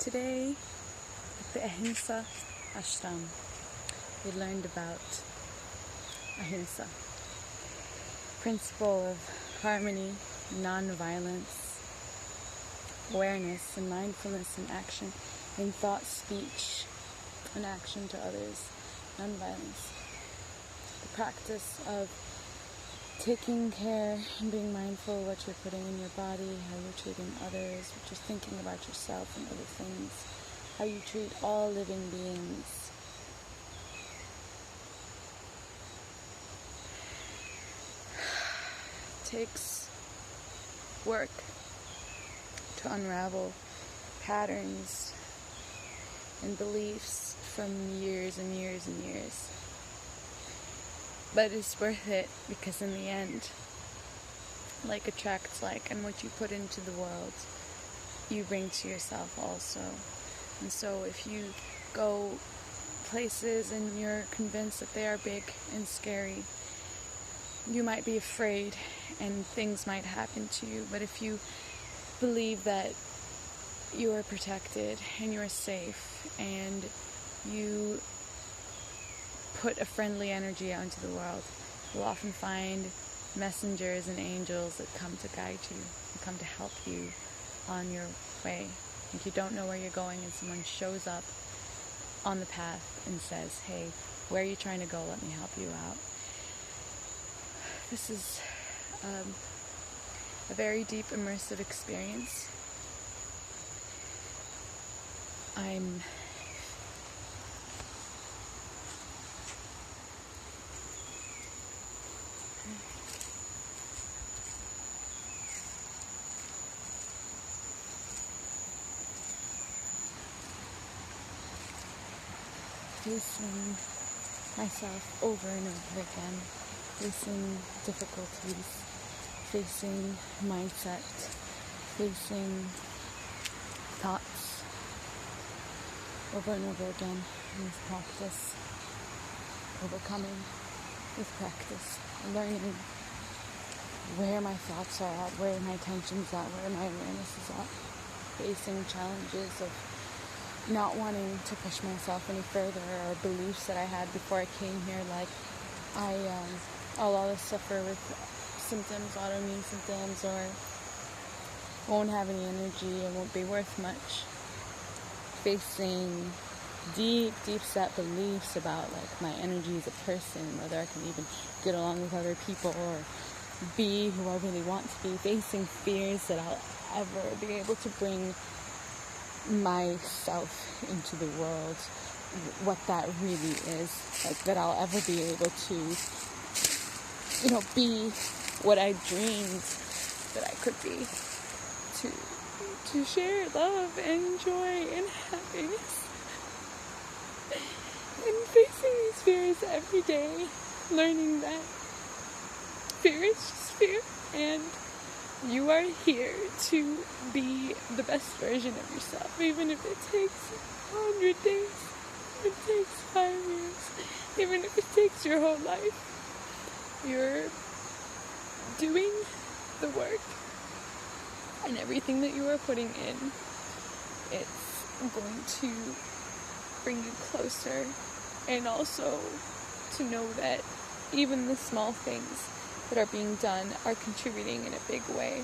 Today, at the Ahimsa Ashram, we learned about Ahimsa, principle of harmony, non-violence, awareness and mindfulness in action, in thought, speech, and action to others, non-violence. The practice of taking care and being mindful of what you're putting in your body, how you're treating others, what you're thinking about yourself and other things, how you treat all living beings. It takes work to unravel patterns and beliefs from years and years and years. But it's worth it because in the end, like attracts like, and what you put into the world, you bring to yourself also. And so if you go places and you're convinced that they are big and scary, you might be afraid and things might happen to you. But if you believe that you are protected and you are safe and you put a friendly energy out into the world, you'll often find messengers and angels that come to guide you and come to help you on your way. If you don't know where you're going and someone shows up on the path and says, hey, where are you trying to go? Let me help you out. This is a very deep, immersive experience. I'm facing myself over and over again, facing difficulties, facing mindset, facing thoughts over and over again with practice, overcoming with practice, learning where my thoughts are at, where my attention's at, where my awareness is at, facing challenges of not wanting to push myself any further, or beliefs that I had before I came here, like I'll always suffer with symptoms, autoimmune symptoms, or won't have any energy and won't be worth much. Facing deep set beliefs about like my energy as a person, whether I can even get along with other people or be who I really want to be. Facing fears that I'll ever be able to bring myself into the world, what that really is, like that I'll ever be able to, be what I dreamed that I could be, to share love and joy and happiness. And facing these fears every day, learning that fear is just fear, and you are here to be the best version of yourself, even if it takes 100 days, if it takes 5 years, even if it takes your whole life. You're doing the work, and everything that you are putting in, it's going to bring you closer, and also to know that even the small things that are being done are contributing in a big way.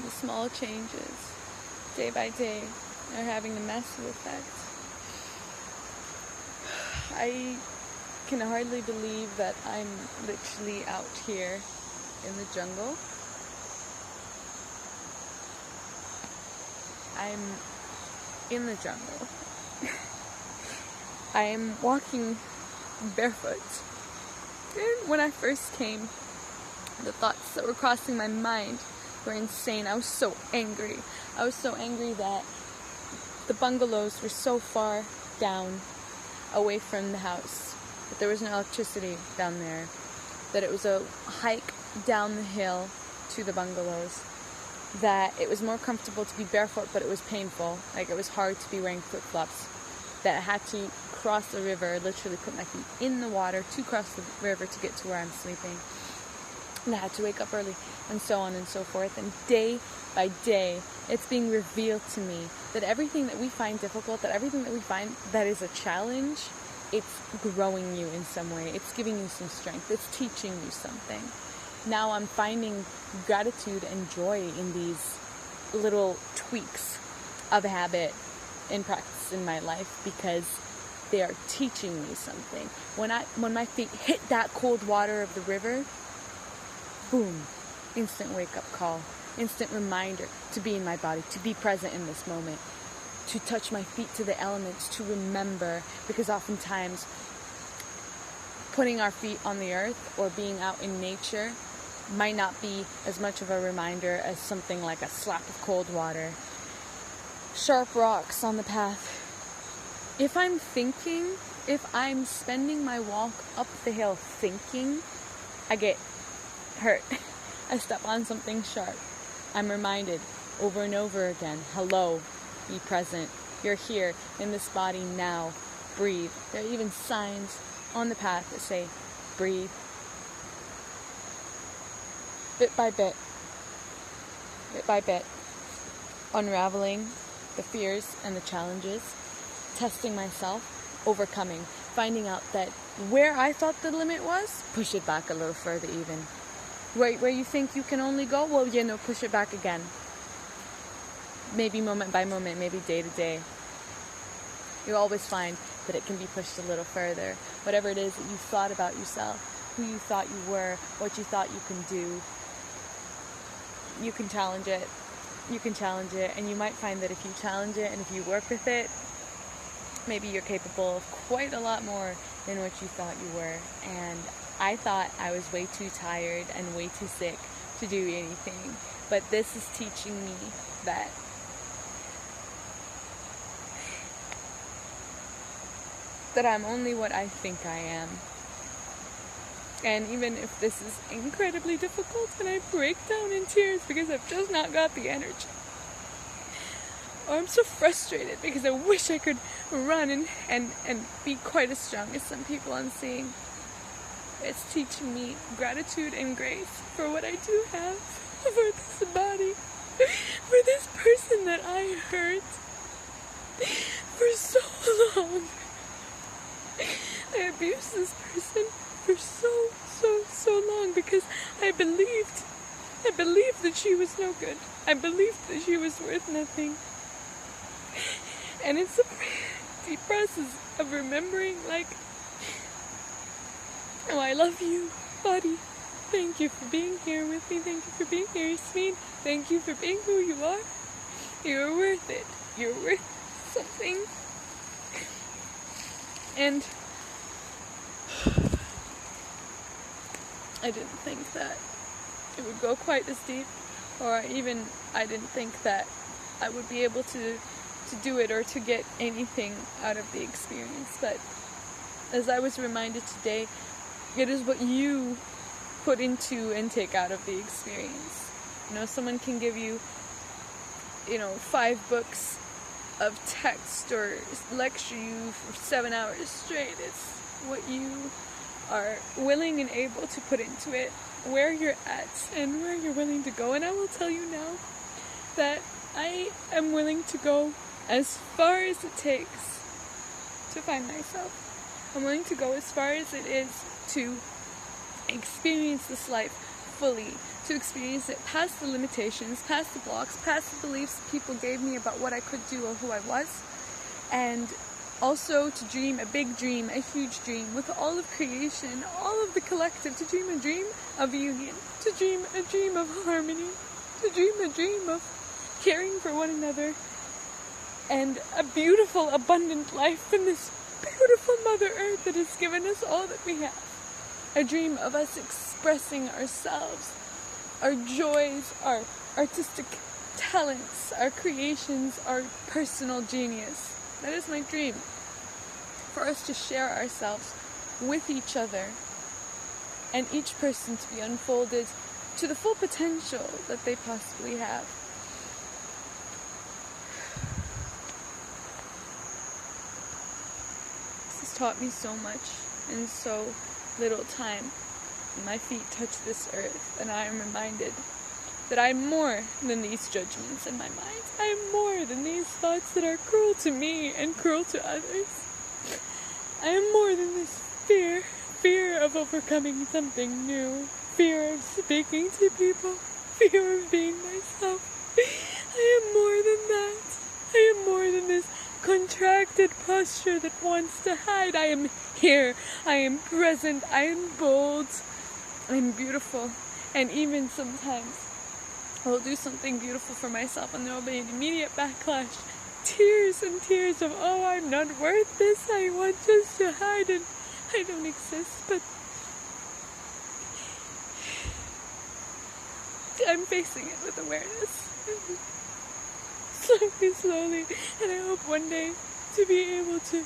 The small changes, day by day, are having a massive effect. I can hardly believe that I'm literally out here in the jungle. I'm in the jungle. I am walking barefoot. And when I first came, the thoughts that were crossing my mind were insane. I was so angry. I was so angry that the bungalows were so far down away from the house, that there was no electricity down there, that it was a hike down the hill to the bungalows, that it was more comfortable to be barefoot, but it was painful. Like, it was hard to be wearing flip-flops, that I had to cross the river, literally put my feet in the water to cross the river to get to where I'm sleeping. and I had to wake up early, and so on and so forth. And day by day, it's being revealed to me that everything that we find difficult, that everything that we find that is a challenge, it's growing you in some way. It's giving you some strength. It's teaching you something. Now I'm finding gratitude and joy in these little tweaks of habit and practice in my life, because they are teaching me something. When my feet hit that cold water of the river, boom, instant wake-up call, instant reminder to be in my body, to be present in this moment, to touch my feet to the elements, to remember, because oftentimes putting our feet on the earth or being out in nature might not be as much of a reminder as something like a slap of cold water, sharp rocks on the path. If I'm thinking, if I'm spending my walk up the hill thinking, I get hurt. I step on something sharp. I'm reminded over and over again, hello, be present. You're here in this body now. Breathe. There are even signs on the path that say, breathe. Bit by bit, unraveling the fears and the challenges, testing myself, overcoming, finding out that where I thought the limit was, push it back a little further even. Where you think you can only go, well, push it back again. Maybe moment by moment, maybe day to day. You'll always find that it can be pushed a little further. Whatever it is that you thought about yourself, who you thought you were, what you thought you can do, you can challenge it. You can challenge it, and you might find that if you challenge it and if you work with it, maybe you're capable of quite a lot more than what you thought you were. And I thought I was way too tired and way too sick to do anything. But this is teaching me that I'm only what I think I am. And even if this is incredibly difficult and I break down in tears because I've just not got the energy, or I'm so frustrated because I wish I could run and be quite as strong as some people I'm seeing, it's teaching me gratitude and grace for what I do have, for this body, for this person that I hurt for so long. I abused this person for so long because I believed that she was no good. I believed that she was worth nothing. And it's a deep process of remembering, like, oh, I love you, body. Thank you for being here with me. Thank you for being here, Yasmin. Thank you for being who you are. You're worth it. You're worth something. And I didn't think that it would go quite this deep, or I didn't think that I would be able to do it or to get anything out of the experience. But as I was reminded today, it is what you put into and take out of the experience. Someone can give you, 5 books of text or lecture you for 7 hours straight. It's what you are willing and able to put into it, where you're at and where you're willing to go. And I will tell you now that I am willing to go as far as it takes to find myself. I'm willing to go as far as it is to experience this life fully, to experience it past the limitations, past the blocks, past the beliefs people gave me about what I could do or who I was, and also to dream a big dream, a huge dream with all of creation, all of the collective, to dream a dream of union, to dream a dream of harmony, to dream a dream of caring for one another, and a beautiful, abundant life in this beautiful Mother Earth that has given us all that we have. A dream of us expressing ourselves, our joys, our artistic talents, our creations, our personal genius. That is my dream. For us to share ourselves with each other, and each person to be unfolded to the full potential that they possibly have. This has taught me so much in so little time. my feet touch this earth, and I am reminded that I am more than these judgments in my mind. I am more than these thoughts that are cruel to me and cruel to others. I am more than this fear of overcoming something new, fear of speaking to people, fear of being myself. I am more than that. I am more than this contracted posture that wants to hide. I am here. I am present. I am bold. I am beautiful. And even sometimes I will do something beautiful for myself and there will be an immediate backlash. Tears and tears of, oh, I'm not worth this. I want just to hide and I don't exist. But I'm facing it with awareness. Slowly, and I hope one day to be able to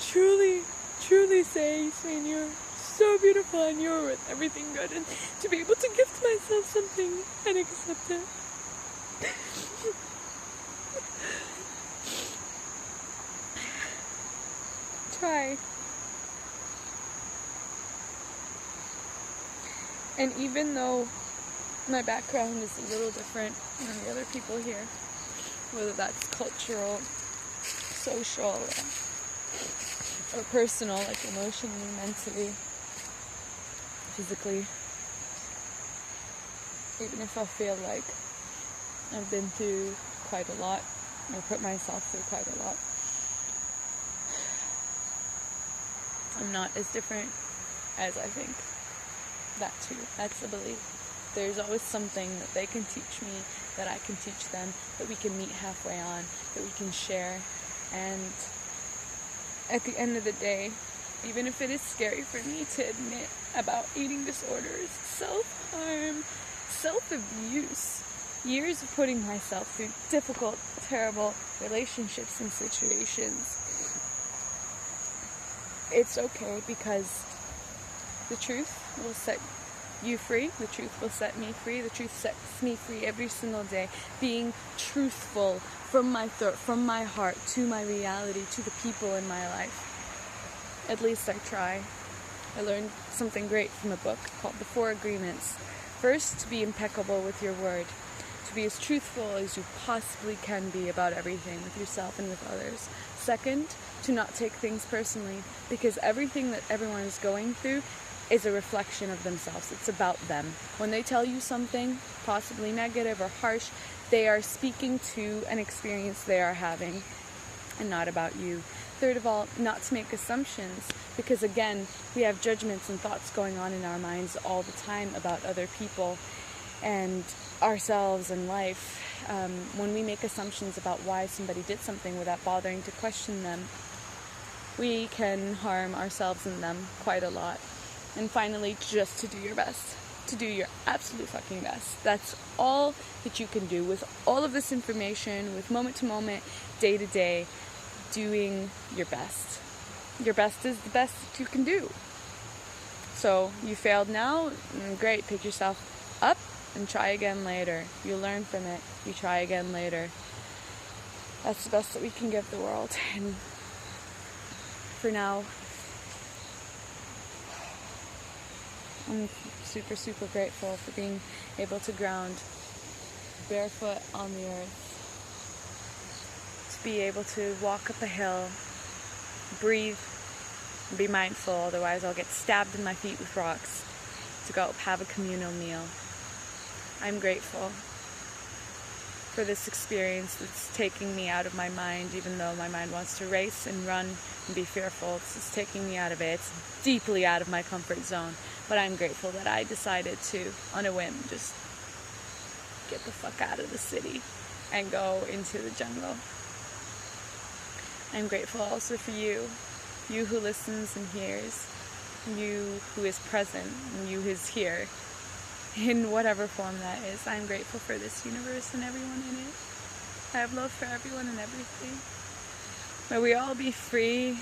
truly say, Yasmin, you're so beautiful and you're worth everything good, and to be able to gift myself something and accept it. Try. And even though my background is a little different than the other people here, whether that's cultural, social, or personal, like emotionally, mentally, physically, even if I feel like I've been through quite a lot, or put myself through quite a lot, I'm not as different as I think. That too, that's a belief. There's always something that they can teach me, that I can teach them, that we can meet halfway on, that we can share. And at the end of the day, even if it is scary for me to admit about eating disorders, self-harm, self-abuse, years of putting myself through difficult, terrible relationships and situations, it's okay, because the truth will set you free. The truth will set me free. The truth sets me free every single day. Being truthful from my throat, from my heart, to my reality, to the people in my life. At least I try. I learned something great from a book called The 4 Agreements. First, to be impeccable with your word. To be as truthful as you possibly can be about everything, with yourself and with others. Second, to not take things personally, because everything that everyone is going through is a reflection of themselves. It's about them. When they tell you something, possibly negative or harsh, they are speaking to an experience they are having and not about you. Third of all, not to make assumptions, because again, we have judgments and thoughts going on in our minds all the time about other people and ourselves and life. When we make assumptions about why somebody did something without bothering to question them, we can harm ourselves and them quite a lot. And finally, just to do your best. To do your absolute fucking best. That's all that you can do with all of this information, with moment to moment, day to day, doing your best. Your best is the best that you can do. So, you failed now, great, pick yourself up and try again later. You learn from it, you try again later. That's the best that we can give the world. And for now, I'm super, super grateful for being able to ground barefoot on the earth, to be able to walk up a hill, breathe, and be mindful, otherwise I'll get stabbed in my feet with rocks, to go have a communal meal. I'm grateful for this experience that's taking me out of my mind, even though my mind wants to race and run and be fearful. It's taking me out of it. It's deeply out of my comfort zone. But I'm grateful that I decided to, on a whim, just get the fuck out of the city and go into the jungle. I'm grateful also for you who listens and hears, you who is present, and you who is here, in whatever form that is. I'm grateful for this universe and everyone in it. I have love for everyone and everything. May we all be free,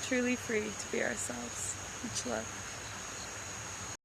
truly free to be ourselves. Much love.